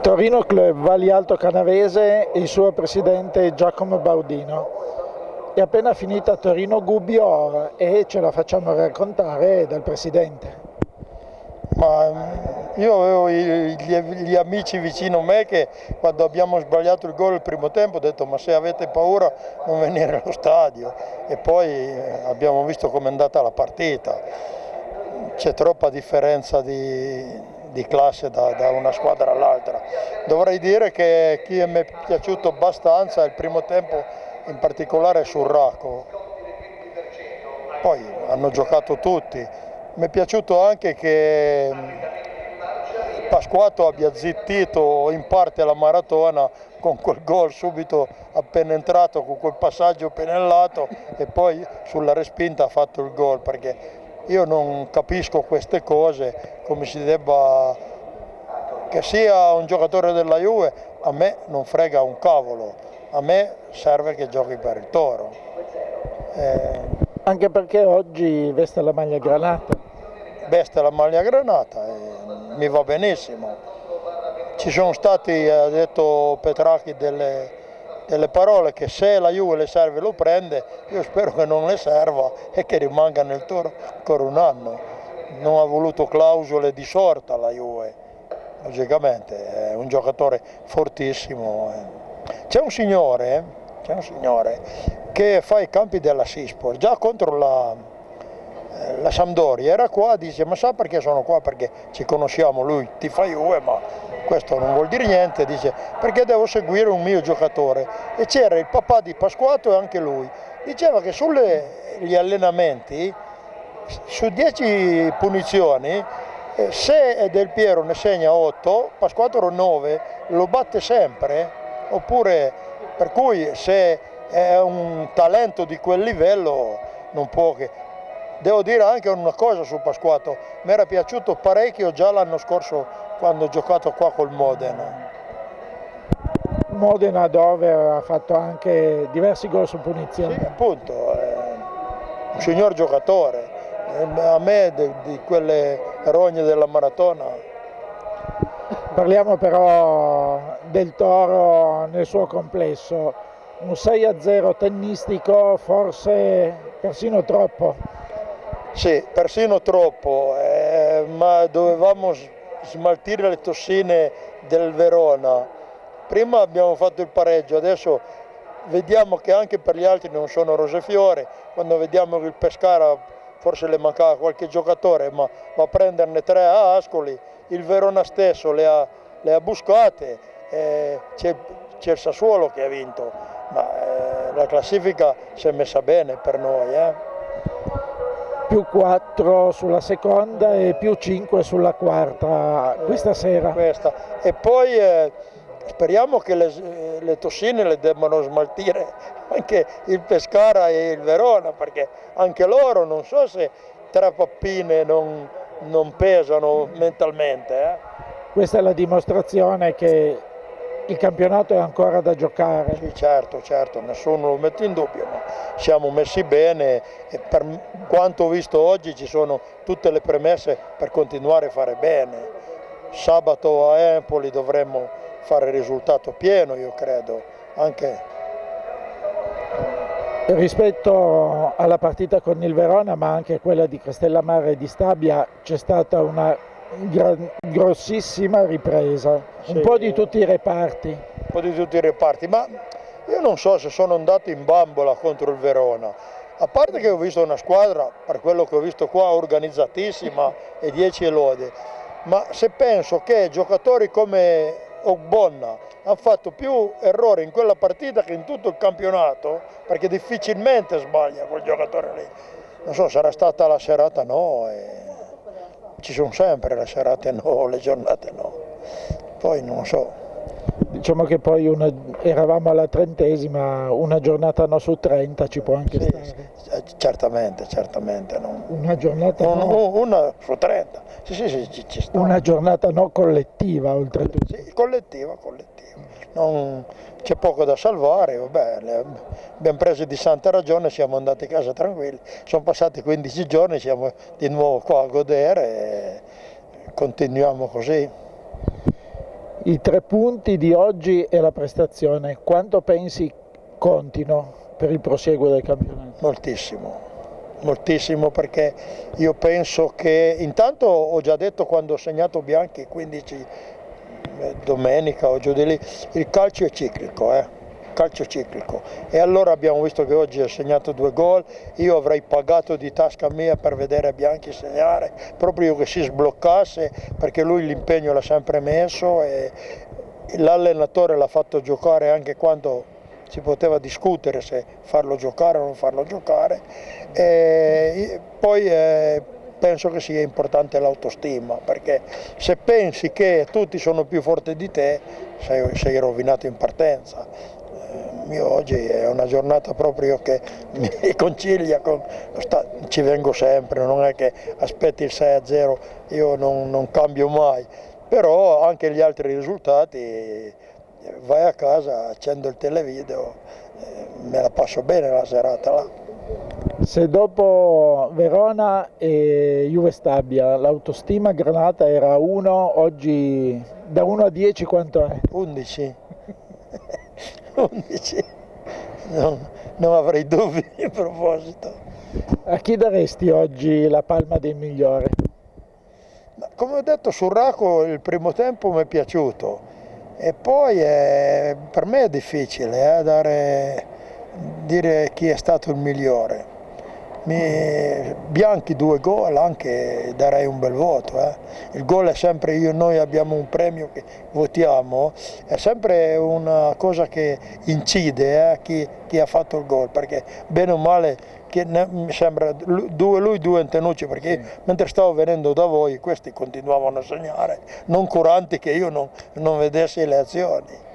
Torino Club Valli Alto Canavese e il suo presidente Giacomo Baudino. È appena finita Torino Gubbio e ce la facciamo raccontare dal presidente. Ma io avevo gli amici vicino a me che quando abbiamo sbagliato il gol il primo tempo ho detto ma se avete paura non venire allo stadio, e poi abbiamo visto com'è andata la partita. C'è troppa differenza di classe da una squadra all'altra. Dovrei dire che chi mi è piaciuto abbastanza il primo tempo, in particolare Surraco. Poi hanno giocato tutti. Mi è piaciuto anche che Pasquato abbia zittito in parte la Maratona con quel gol subito appena entrato, con quel passaggio penellato, e poi sulla respinta ha fatto il gol, perché io non capisco queste cose, come si debba, che sia un giocatore della Juve, a me non frega un cavolo, a me serve che giochi per il Toro. Anche perché oggi veste la maglia granata. Veste la maglia granata e mi va benissimo. Ci sono stati, ha detto Petracchi, delle parole che se la Juve le serve lo prende, io spero che non le serva e che rimanga nel Toro ancora un anno. Non ha voluto clausole di sorta la Juve, logicamente è un giocatore fortissimo. C'è un signore che fa i campi della Sispor, già contro la Sampdoria, era qua, dice ma sa perché sono qua? Perché ci conosciamo, lui ti fa Juve ma questo non vuol dire niente, dice perché devo seguire un mio giocatore, e c'era il papà di Pasquato e anche lui, diceva che sugli allenamenti su 10 punizioni se Del Piero ne segna 8, Pasquato 9, lo batte sempre, oppure per cui se è un talento di quel livello non può che... Devo dire anche una cosa su Pasquato, mi era piaciuto parecchio già l'anno scorso quando ho giocato qua col Modena. Modena dove ha fatto anche diversi gol su punizione. Sì, appunto, è un signor giocatore, a me di quelle rogne della Maratona. Parliamo però del Toro nel suo complesso, un 6-0 tennistico, forse persino troppo. Sì, persino troppo, ma dovevamo smaltire le tossine del Verona. Prima abbiamo fatto il pareggio, adesso vediamo che anche per gli altri non sono rose e fiori. Quando vediamo che il Pescara forse le mancava qualche giocatore, ma va a prenderne 3 a Ascoli, il Verona stesso le ha buscate, c'è il Sassuolo che ha vinto, ma la classifica si è messa bene per noi. Più 4 sulla seconda e più 5 sulla quarta questa sera. E poi speriamo che le tossine le debbano smaltire anche il Pescara e il Verona, perché anche loro non so se 3 pappine non pesano mentalmente. Questa è la dimostrazione che il campionato è ancora da giocare. Sì, certo, nessuno lo mette in dubbio, ma siamo messi bene e per quanto ho visto oggi ci sono tutte le premesse per continuare a fare bene. Sabato a Empoli dovremmo fare risultato pieno, io credo, anche rispetto alla partita con il Verona, ma anche quella di Castellammare e di Stabia, c'è stata una grossissima ripresa, sì, un po' di tutti i reparti. Ma io non so se sono andato in bambola contro il Verona, a parte che ho visto una squadra, per quello che ho visto qua, organizzatissima e 10 lode, ma se penso che giocatori come Ogbonna hanno fatto più errori in quella partita che in tutto il campionato, perché difficilmente sbaglia quel giocatore lì, non so, sarà stata la serata no, ci sono sempre le serate no, le giornate no, poi non so. Diciamo che poi eravamo alla 30ª, una giornata no su 30 ci può anche stare. Certamente. No. Una giornata no. Una su 30, sì, ci sta. Una giornata no collettiva oltretutto. Sì, collettiva. C'è poco da salvare, vabbè, abbiamo preso di santa ragione, siamo andati a casa tranquilli. Sono passati 15 giorni, siamo di nuovo qua a godere e continuiamo così. I 3 punti di oggi e la prestazione, quanto pensi contino per il prosieguo del campionato? Moltissimo, moltissimo, perché io penso che intanto ho già detto quando ho segnato Bianchi 15 domenica o giù di lì, il calcio è ciclico. Calcio ciclico, e allora abbiamo visto che oggi ha segnato 2 gol. Io avrei pagato di tasca mia per vedere Bianchi segnare, proprio che si sbloccasse, perché lui l'impegno l'ha sempre messo e l'allenatore l'ha fatto giocare anche quando si poteva discutere se farlo giocare o non farlo giocare. E poi penso che sia importante l'autostima, perché se pensi che tutti sono più forti di te sei rovinato in partenza. Io oggi è una giornata proprio che mi concilia con ci vengo sempre, non è che aspetti il 6-0, io non cambio mai, però anche gli altri risultati, vai a casa, accendo il televideo, me la passo bene la serata là. Se dopo Verona e Juve Stabia l'autostima Granata era 1, oggi da 1 a 10 quanto è? 11. 11. Non avrei dubbi in proposito. A chi daresti oggi la palma del migliore? Come ho detto, sul Raco il primo tempo mi è piaciuto, e poi per me è difficile dire chi è stato il migliore. Bianchi 2 gol, anche darei un bel voto. Il gol è sempre, noi abbiamo un premio che votiamo, è sempre una cosa che incide chi ha fatto il gol, perché bene o male mi sembra 2 lui, 2 Antenucci, perché mentre stavo venendo da voi questi continuavano a segnare, non curanti che io non vedessi le azioni.